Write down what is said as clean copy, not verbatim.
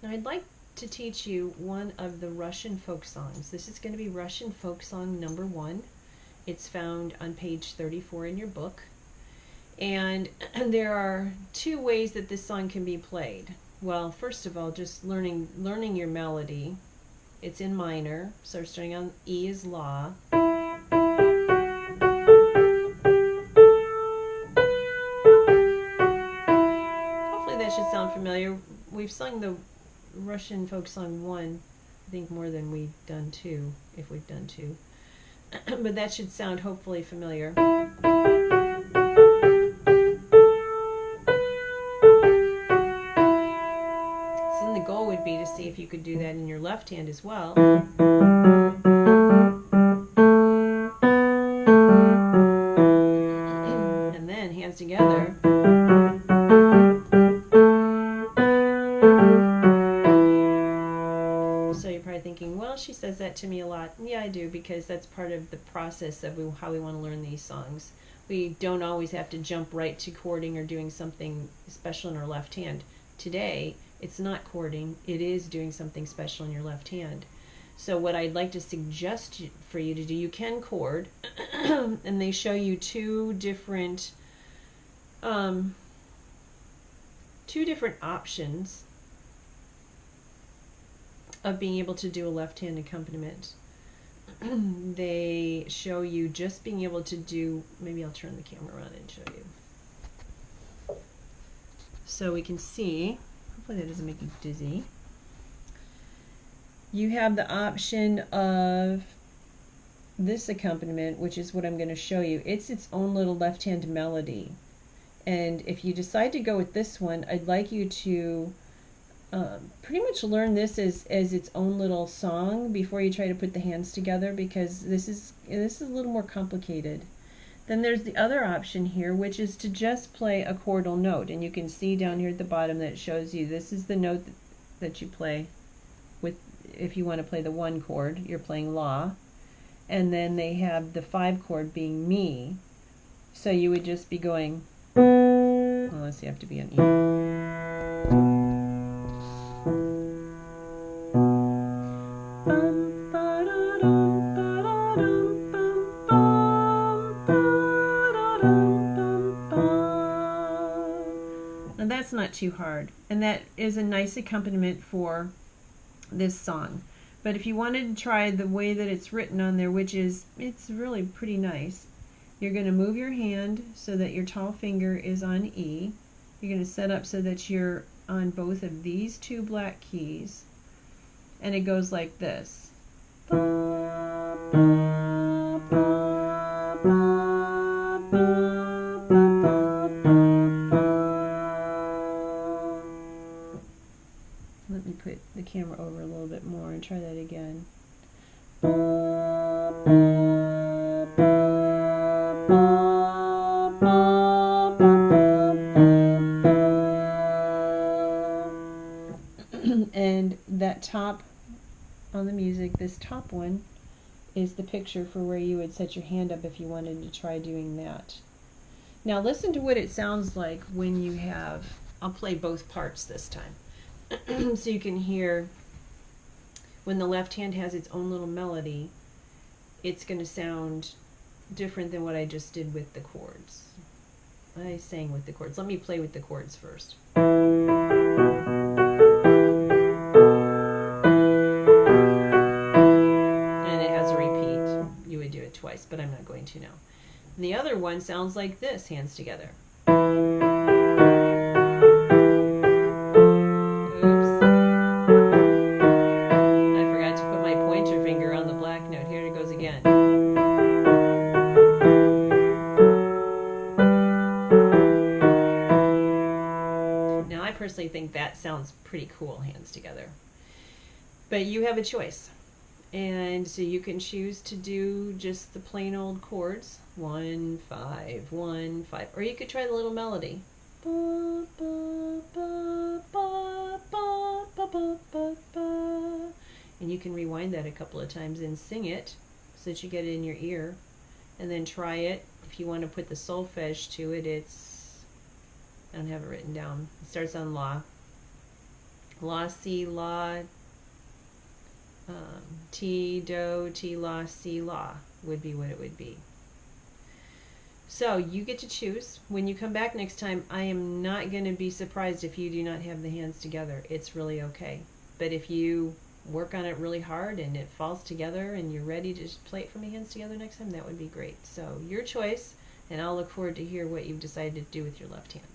Now I'd like to teach you one of the Russian folk songs. This is going to be Russian folk song number 1. It's found on page 34 in your book. And there are 2 ways that this song can be played. Well, first of all, just learning your melody. It's in minor, so we're starting on E is La. Hopefully that should sound familiar. We've sung the Russian folk song 1, I think, more than we've done 2, if we've done 2. But that should sound hopefully familiar. So then the goal would be to see if you could do that in your left hand as well. And then hands together. So you're probably thinking, well, she says that to me a lot. Yeah, I do, because that's part of the process of how we want to learn these songs. We don't always have to jump right to chording or doing something special in our left hand. Today, it's not chording, it is doing something special in your left hand. So what I'd like to suggest for you to do, you can chord, and they show you two different options of being able to do a left hand accompaniment. They show you just being able to do, maybe I'll turn the camera around and show you. So we can see, hopefully that doesn't make you dizzy. You have the option of this accompaniment, which is what I'm going to show you. It's its own little left hand melody. And if you decide to go with this one, I'd like you to pretty much learn this as its own little song before you try to put the hands together, because this is a little more complicated. Then there's the other option here, which is to just play a chordal note, and you can see down here at the bottom that it shows you this is the note that you play with. If you want to play the 1 chord, you're playing La, and then they have the 5 chord being Mi, so you would just be going, unless you have to be an E. Now that's not too hard, and that is a nice accompaniment for this song. But if you wanted to try the way that it's written on there, which is, it's really pretty nice, you're going to move your hand so that your tall finger is on E. You're going to set up so that you're on both of these 2 black keys, and it goes like this. Let me put the camera over a little bit more and try that again. And that top on the music, this top one, is the picture for where you would set your hand up if you wanted to try doing that. Now listen to what it sounds like when you have, I'll play both parts this time. So you can hear when the left hand has its own little melody, it's going to sound different than what I just did with the chords. I sang with the chords. Let me play with the chords first. And it has a repeat. You would do it twice, but I'm not going to now. And the other one sounds like this, hands together. I personally think that sounds pretty cool, hands together. But you have a choice. And so you can choose to do just the plain old chords, 1, 5, 1, 5, or you could try the little melody. And you can rewind that a couple of times and sing it so that you get it in your ear. And then try it. If you want to put the solfege to it, it's, I don't have it written down. It starts on La. La, si, la, ti, do, ti, la, si, la would be what it would be. So you get to choose. When you come back next time, I am not going to be surprised if you do not have the hands together. It's really okay. But if you work on it really hard and it falls together and you're ready to play it from the hands together next time, that would be great. So your choice, and I'll look forward to hear what you've decided to do with your left hand.